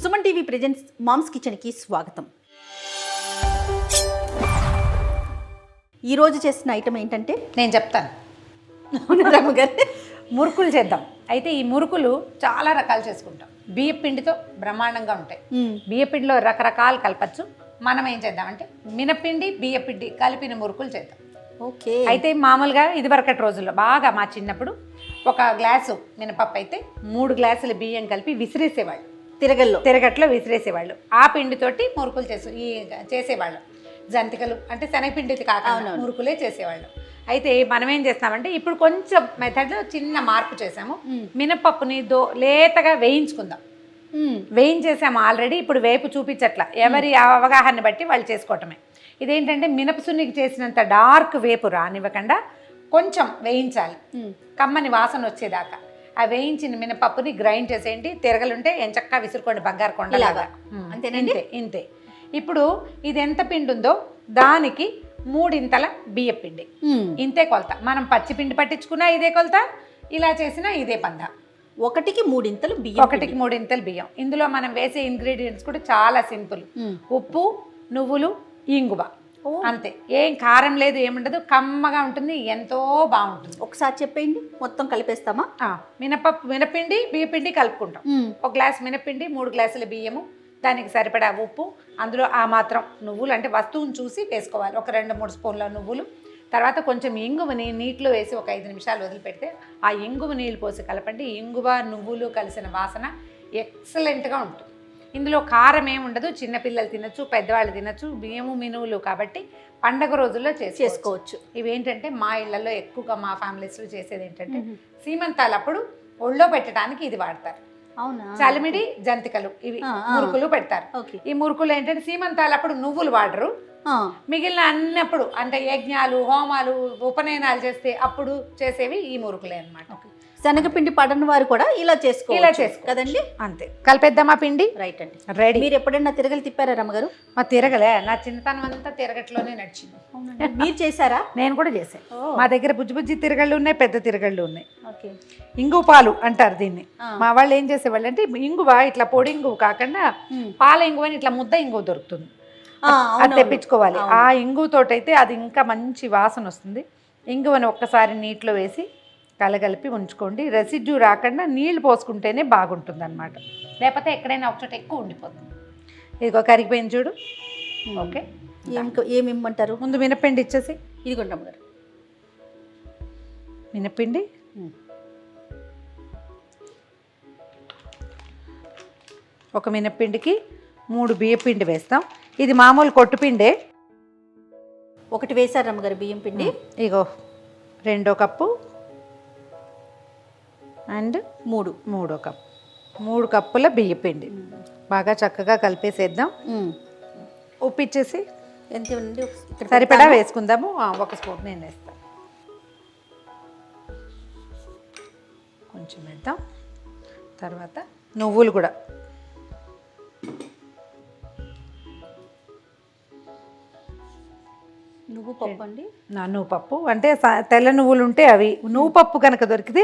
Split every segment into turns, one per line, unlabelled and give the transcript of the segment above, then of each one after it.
Suman TV presents moms కిచెన్కి స్వాగతం. ఈరోజు చేసిన ఐటమ్ ఏంటంటే
నేను చెప్తాను.
రమ్మగారు
మురుకులు చేద్దాం. అయితే ఈ మురుకులు చాలా రకాలు చేసుకుంటాం. బియ్య పిండితో బ్రహ్మాండంగా ఉంటాయి. బియ్య పిండిలో రకరకాలు కలపచ్చు. మనం ఏం చేద్దామంటే మినపిండి బియ్య పిండి కలిపిన మురుకులు చేద్దాం.
ఓకే.
అయితే మామూలుగా ఇదివరకటి రోజుల్లో బాగా మా చిన్నప్పుడు ఒక గ్లాసు మినపప్పు అయితే 3 గ్లాసుల బియ్యం కలిపి విసిరేసేవాళ్ళు. తిరగట్లో విసిరేసేవాళ్ళు. ఆ పిండితోటి మురుకులు చేసేవాళ్ళు. జంతికలు అంటే శనగపిండిది కాకుండా మురుకులే చేసేవాళ్ళు. అయితే మనం ఏం చేస్తామంటే ఇప్పుడు కొంచెం మెథడ్లో చిన్న మార్పు చేసాము. మినపప్పుని లేతగా వేయించుకుందాం. వేయించేసాము ఆల్రెడీ. ఇప్పుడు వేపు చూపించట్లా, ఎవరి అవగాహన బట్టి వాళ్ళు చేసుకోవటమే. ఇదేంటంటే మినపసున్నికి చేసినంత డార్క్ వేపు రానివ్వకుండా కొంచెం వేయించాలి, కమ్మని వాసన వచ్చేదాకా. ఆ వేయించిన మినపప్పుని గ్రైండ్ చేసేయండి. తిరగలుంటే ఎంచక్కా విసురుకోండి బంగారు కొండలాగా. ఇంతే. ఇప్పుడు ఇది ఎంత పిండి ఉందో దానికి 3 ఇంతల బియ్య పిండి. ఇంతే కొలత. మనం పచ్చి పిండి పట్టించుకున్నా ఇదే కొలత, ఇలా చేసినా ఇదే పంద.
1కి 3 ఇంతలు బియ్యం.
1కి 3 ఇంతలు బియ్యం. ఇందులో మనం వేసే ఇంగ్రీడియంట్స్ కూడా చాలా సింపుల్. ఉప్పు, నువ్వులు, ఇంగువ, అంతే. ఏం కారం లేదు, ఏముండదు. కమ్మగా ఉంటుంది, ఎంతో బాగుంటుంది.
ఒకసారి చెప్పేయండి, మొత్తం కలిపేస్తామా?
మినపిండి బియ్యపిండి కలుపుకుంటాం. 1 గ్లాస్ మినపిండి, 3 గ్లాసుల బియ్యము, దానికి సరిపడా ఉప్పు, అందులో ఆ మాత్రం నువ్వులు, అంటే వస్తువుని చూసి వేసుకోవాలి. ఒక 2-3 స్పూన్ల నువ్వులు. తర్వాత కొంచెం ఇంగువని నీటిలో వేసి ఒక 5 నిమిషాలు వదిలిపెడితే ఆ ఇంగువ నీళ్ళు పోసి కలపండి. ఇంగువ నువ్వులు కలిసిన వాసన ఎక్సలెంట్గా ఉంటుంది. ఇందులో కారం ఏమి ఉండదు. చిన్నపిల్లలు తినచ్చు, పెద్దవాళ్ళు తినచ్చు. బియ్యము మినువులు కాబట్టి పండగ రోజుల్లో చేసుకోవచ్చు. ఇవేంటంటే మా ఇళ్లలో ఎక్కువగా మా ఫ్యామిలీస్లో చేసేది ఏంటంటే సీమంతాలప్పుడు ఒళ్ళో పెట్టడానికి ఇది వాడతారు.
అవునా?
చలిమిడి జంతికలు ఇవి మురుకులు పెడతారు. ఈ మురుకులు ఏంటంటే సీమంతాలప్పుడు నువ్వులు వాడరు. మిగిలిన అన్నప్పుడు అంటే యజ్ఞాలు, హోమాలు, ఉపనయనాలు చేస్తే అప్పుడు చేసేవి ఈ మురుకులే అన్నమాట.
శనగపిండి పడని వారు కూడా ఇలా చేసుకో కదండి.
అంతే. కలిపేద్దామా పిండి?
రైట్ అండి,
రెడీ.
మీరు ఎప్పుడైనా తిరగలు తిప్పారా రమ్మగారు?
మా తిరగలే, నా చిన్నతనం అంతా తిరగట్లోనే నడిచింది.
మీరు చేశారా?
నేను కూడా చేశాను. మా దగ్గర బుజ్జి తిరగళ్ళు ఉన్నాయి, పెద్ద తిరగళ్ళు ఉన్నాయి.
ఓకే.
ఇంగు పాలు అంటారు దీన్ని. మా వాళ్ళు ఏం చేసేవాళ్ళు అంటే ఇంగువ ఇట్లా పొడి ఇంగువ కాకుండా పాల ఇంగువ అని ఇట్లా ముద్ద ఇంగువ దొరుకుతుంది, అది తెప్పించుకోవాలి. ఆ ఇంగువతోటైతే అది ఇంకా మంచి వాసన వస్తుంది. ఇంగువని ఒక్కసారి నీటిలో వేసి కలగలిపి ఉంచుకోండి. రెసిడ్యూ రాకుండా నీళ్లు పోసుకుంటేనే బాగుంటుంది అనమాట. లేకపోతే ఎక్కడైనా ఒకచోట ఎక్కువ ఉండిపోతుంది. ఇదిగో కరిగిపోయింది చూడు. ఓకే.
ఏమి ఇమ్మంటారు?
ముందు మినపిండి ఇచ్చేసి.
ఇదిగోండి అమ్మగారు,
మినపిండి. ఒక మినపిండికి 3 బియ్యపిండి వేస్తాం. ఇది మామూలు కొట్టుపిండే.
1 వేశారు రమ్మగారు బియ్యం పిండి.
ఇగో 2 కప్పు అండ్ 3 కప్పు. 3 కప్పుల బియ్యపిండి బాగా చక్కగా కలిపేసేద్దాం. ఉప్పు ఇచ్చేసి
ఎంత
సరిపడా వేసుకుందాము. 1 స్పూన్ నేను వేస్తాను. కొంచెం వేద్దాం. తర్వాత నువ్వులు కూడా
నువ్వు పప్పు అండి.
నువ్వు పప్పు అంటే తెల్ల నువ్వులు ఉంటే అవి. నువ్వు పప్పు కనుక దొరికితే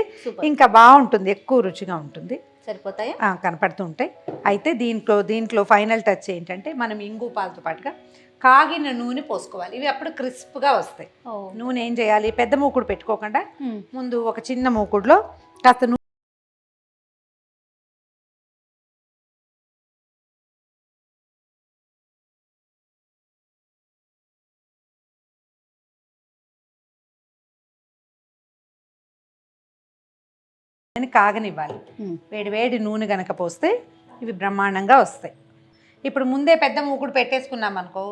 ఇంకా బాగుంటుంది, ఎక్కువ రుచిగా ఉంటుంది.
సరిపోతాయా?
కనపడుతూ ఉంటాయి. అయితే దీంట్లో ఫైనల్ టచ్ ఏంటంటే మనం ఇంగు పాలతో పాటుగా కాగిన నూనె పోసుకోవాలి. ఇవి అప్పుడు క్రిస్ప్గా వస్తాయి. నూనె ఏం చేయాలి, పెద్ద మూకుడు పెట్టుకోకుండా ముందు ఒక చిన్న మూకుడులో కాస్త కాగనివ్వాలి. వేడి నూనె గనక పోస్తే ఇవి బ్రహ్మాండంగా వస్తాయి. ఇప్పుడు ముందే పెద్ద మూకుడు పెట్టేసుకున్నాం అనుకో,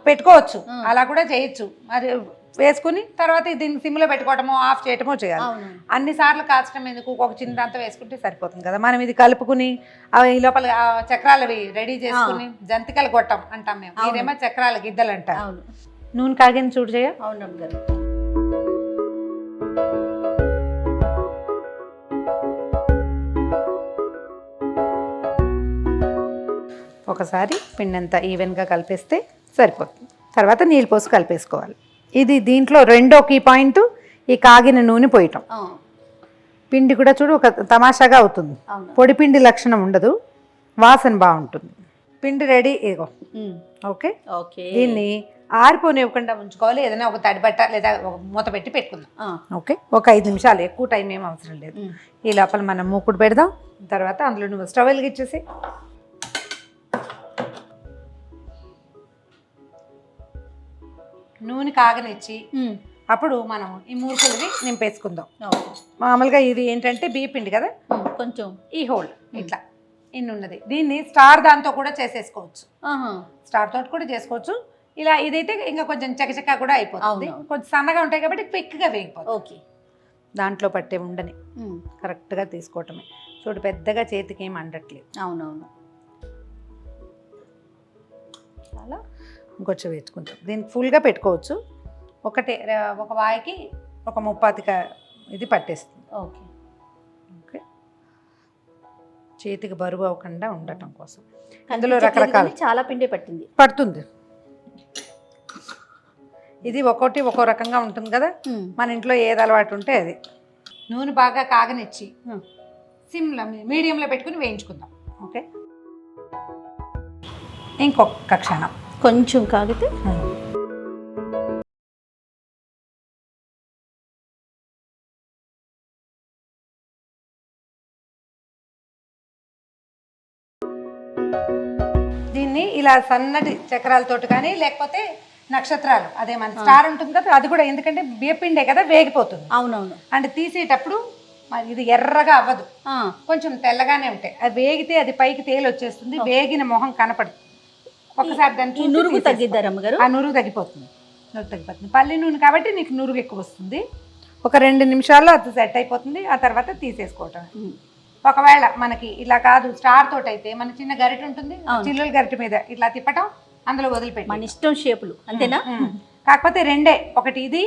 పెట్టుకోవచ్చు, అలా కూడా చేయొచ్చు. మరి వేసుకుని తర్వాత దీన్ని సిమ్లో పెట్టుకోవటమో ఆఫ్ చేయటమో చేయాలి. అన్నిసార్లు కాల్చడం ఎందుకు, ఒక చిన్నదంతా వేసుకుంటే సరిపోతుంది కదా. మనం ఇది కలుపుకుని అవి లోపల చక్రాలు రెడీ చేసుకుని జంతికల గొట్టం అంటాం మేము. ఇదేమో చక్రాల గిద్దలు అంటారు. నూనె కాగింది చూడు చేయ. ఒకసారి పిండంతా ఈవెన్గా కలిపేస్తే సరిపోతుంది. తర్వాత నీళ్ళు పోసి కలిపేసుకోవాలి. ఇది దీంట్లో రెండో కీ పాయింట్, ఈ కాగిన నూనె పోయటం. పిండి కూడా చూడు ఒక తమాషాగా అవుతుంది. పొడి పిండి లక్షణం ఉండదు, వాసన బాగుంటుంది. పిండి రెడీ. ఇగో ఓకే.
ఓకే.
దీన్ని ఆరిపోనివ్వకుండా ఉంచుకోవాలి. ఏదైనా ఒక తడిబట్ట లేదా ఒక మూత పెట్టి పెట్టుకుందాం. ఓకే. ఒక 5 నిమిషాలు, ఎక్కువ టైం ఏం అవసరం లేదు. ఈ లోపల మనం మూకుడు పెడదాం. తర్వాత అందులో నువ్వు స్టవ్ వెలిగించేసి నూనె కాగనిచ్చి అప్పుడు మనం ఈ మూకుడిని నింపేసుకుందాం. మామూలుగా ఇది ఏంటంటే బియ్య పిండి కదా,
కొంచెం
ఈ హోల్ ఇట్లా ఇన్ని ఉన్నది. దీన్ని స్టార్ దాంతో కూడా చేసేసుకోవచ్చు. స్టార్ తోటి కూడా చేసుకోవచ్చు. ఇలా ఇదైతే ఇంకా కొంచెం చకచకా కూడా అయిపోతుంది. కొంచెం సన్నగా ఉంటాయి కాబట్టి క్విక్గా వేగిపోతుంది.
ఓకే.
దాంట్లో పట్టే ఉండని కరెక్ట్గా తీసుకోవటమే. చూడు, పెద్దగా చేతికి ఏం అంటట్లేదు.
అవునవును.
అలా ఇంకొంచెం వేసుకుంటాం. దీన్ని ఫుల్గా పెట్టుకోవచ్చు. ఒక వాయికి ఒక 30 ఇది పట్టేస్తుంది.
ఓకే.
ఓకే. చేతికి బరువు అవ్వకుండా ఉండటం కోసం అందులో రకరకాల
చాలా పిండి
పడుతుంది. ఇది ఒక్కో రకంగా ఉంటుంది కదా. మన ఇంట్లో ఏది అలవాటు ఉంటే అది. నూనె బాగా కాగనిచ్చి సిమ్లో మీడియంలో పెట్టుకుని వేయించుకుందాం. ఓకే. ఇంకొక క్షణం
కొంచెం కాగితే
దీన్ని ఇలా సన్నటి చక్రాలతోటి కానీ లేకపోతే నక్షత్రాలు, అదే మన స్టార్ ఉంటుంది కదా, అది కూడా ఎందుకంటే బియ్యపిండే కదా వేగిపోతుంది.
అవునవును.
అంటే తీసేటప్పుడు ఇది ఎర్రగా అవ్వదు, కొంచెం తెల్లగానే ఉంటాయి. అది వేగితే అది పైకి తేలి వచ్చేస్తుంది. వేగిన మొహం కనపడుతుంది. ఒకసారి దాన్ని
నురుగు తగ్గిద్దారు అమ్మగారు.
ఆ నురుగు తగ్గిపోతుంది. పల్లి నూనె కాబట్టి నీకు నురుగు ఎక్కువ వస్తుంది. ఒక 2 నిమిషాల్లో అది సెట్ అయిపోతుంది. ఆ తర్వాత తీసేసుకోవటం. ఒకవేళ మనకి ఇలా కాదు స్టార్ తోటి అయితే మన చిన్న గరిటె ఉంటుంది, చిల్లుల గరిటె మీద ఇట్లా తిప్పటం, అందులో వదిలిపెట్టి
మన ఇష్టం షేపులు అంతేనా.
కాకపోతే రెండే, ఒకటి ఇది,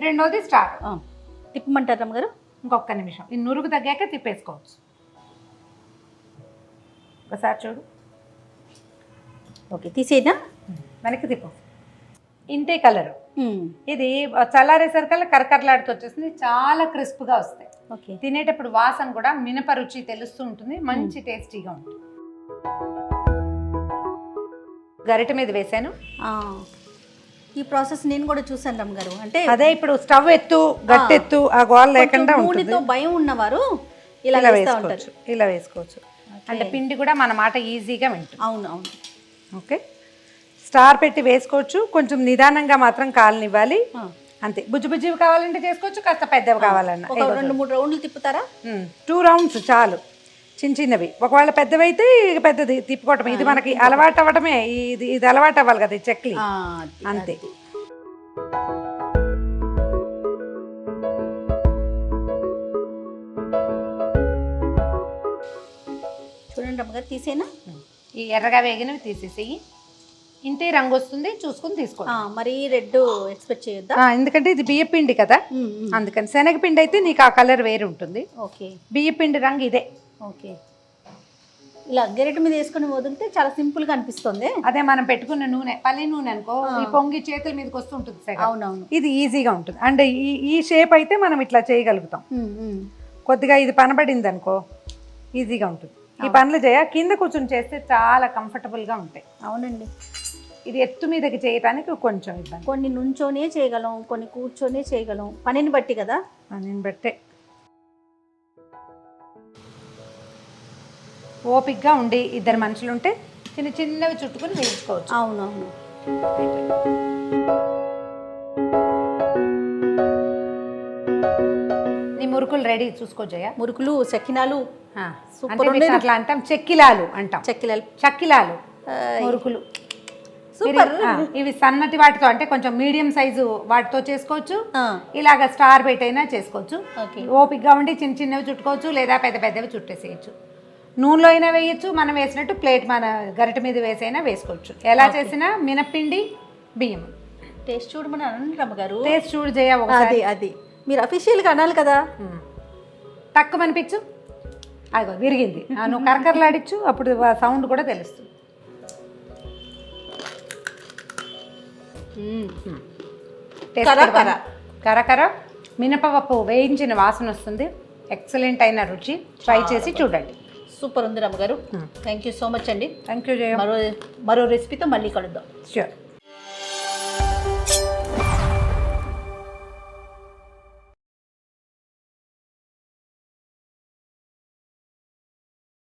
రెండోది స్టార్.
తిప్పమంటారు అమ్మగారు.
ఇంకొక నిమిషం ఈ నురుగు తగ్గాక తిప్పేసుకోవచ్చు. ఒకసారి చూడు.
ఓకే, తీసేనా.
వెనక్కి తిప్పు. ఇంతే కలరు. ఇది చల్లారేసరికల్లా కరకరలాడుతూ వచ్చేస్తుంది. చాలా క్రిస్ప్గా వస్తాయి.
ఓకే.
తినేటప్పుడు వాసన కూడా మినప రుచి తెలుస్తూ ఉంటుంది. మంచి టేస్టీగా ఉంటుంది. గరిటె మీద వేసాను.
ఈ ప్రాసెస్ నేను కూడా చూసాను రమ్మగారు. అంటే
అదే ఇప్పుడు స్టవ్ ఎత్తు గట్టెత్తు ఆ గోల లేకుండా
నూనెతో భయం ఉన్నవారు ఇలా వేసుకోవచ్చు.
ఇలా వేసుకోవచ్చు. అంటే పిండి కూడా మన మాట ఈజీగా వింటుంది.
అవును అవును.
ఓకే. స్టార్ పెట్టి వేసుకోవచ్చు. కొంచెం నిదానంగా మాత్రం కాలనివ్వాలి. అంతే. బుజ్జి కావాలంటే చేసుకోవచ్చు, కాస్త పెద్దవి కావాలన్నా
2-3 రౌండ్లు తిప్పుతారా.
2 రౌండ్స్ చాలు. చిన్నవి ఒకవేళ పెద్దవి అయితే పెద్దది తిప్పుకోవటం. ఇది మనకి అలవాటు అవ్వటమే. ఇది అలవాటు అవ్వాలి కదా చెక్లి. అంతే.
చూడండి అమ్మగారు, తీసేనా.
ఈ ఎర్రగా వేగినవి తీసేసి ఇంతే రంగు వస్తుంది చూసుకుని తీసుకోండి.
మరి రెడ్ ఎక్స్పెక్ట్ చేయొద్దా.
ఎందుకంటే ఇది బియ్యపిండి కదా, అందుకని. శనగపిండి అయితే నీకు ఆ కలర్ వేరు ఉంటుంది.
ఓకే.
బియ్యపిండి రంగు ఇదే.
ఓకే. ఇలా గరిటె మీద వేసుకుని వదిలితే చాలా సింపుల్ గా అనిపిస్తుంది.
అదే మనం పెట్టుకున్న నూనె, పల్లి నూనె అనుకో, ఈ పొంగి చేతుల మీదకి వస్తుంటుంది.
అవునవును. ఇది
ఈజీగా ఉంటుంది. అంటే ఈ షేప్ అయితే మనం ఇట్లా చేయగలుగుతాం. కొద్దిగా ఇది పనబడింది అనుకో, ఈజీగా ఉంటుంది. ఈ పనులు కింద కూర్చొని చేస్తే చాలా కంఫర్టబుల్గా ఉంటాయి.
అవునండి.
ఇది ఎత్తు మీదకి చేయడానికి కొంచెం ఇబ్బంది.
కొన్ని నుంచోనే చేయగలం, కొన్ని కూర్చొనే చేయగలం. పనిని బట్టి కదా.
పనిని బట్టే. ఓపిక్గా ఉండి 2 మనుషులు ఉంటే చిన్నవి చుట్టుకుని వేయించుకోవచ్చు.
అవునవును.
నీ మురుకులు రెడీ చూసుకో జయ.
మురుకులు, సకినాలు
అట్లా అంటాం. చెక్కిలాలు అంటాం. చక్కిలాలు మురుకులు సూపర్. ఇవి సన్నటి వాటితో, అంటే కొంచెం మీడియం సైజు వాటితో చేసుకోవచ్చు. ఇలాగ స్టార్ పెట్టైనా చేసుకోవచ్చు. ఓపిక్గా ఉండి చిన్నవి చుట్టుకోవచ్చు, లేదా పెద్దవి చుట్టేసేయచ్చు. నూనెలో అయినా వేయచ్చు, మనం వేసినట్టు ప్లేట్ మన గరిటె మీద వేసైనా వేసుకోవచ్చు. ఎలా చేసినా మినప్పిండి బియ్యం.
టేస్ట్ చూడమని అనండి రమ్మగారు.
టేస్ట్ చూడు జయ.
అది మీరు అఫీషియల్గా అనాలి కదా.
తక్కువ అనిపించు. అదిగో విరిగింది. నువ్వు కరకరలాడిచ్చు, అప్పుడు సౌండ్ కూడా తెలుస్తుంది. కరకర మినపప్పు వేయించిన వాసన వస్తుంది. ఎక్సలెంట్ అయిన రుచి. ట్రై చేసి చూడండి.
సూపర్ ఉంది రమ్మ గారు. థ్యాంక్ యూ సో మచ్ అండి.
థ్యాంక్ యూ జయ.
మరో రెసిపీతో మళ్ళీ కలుద్దాం.
ష్యూర్.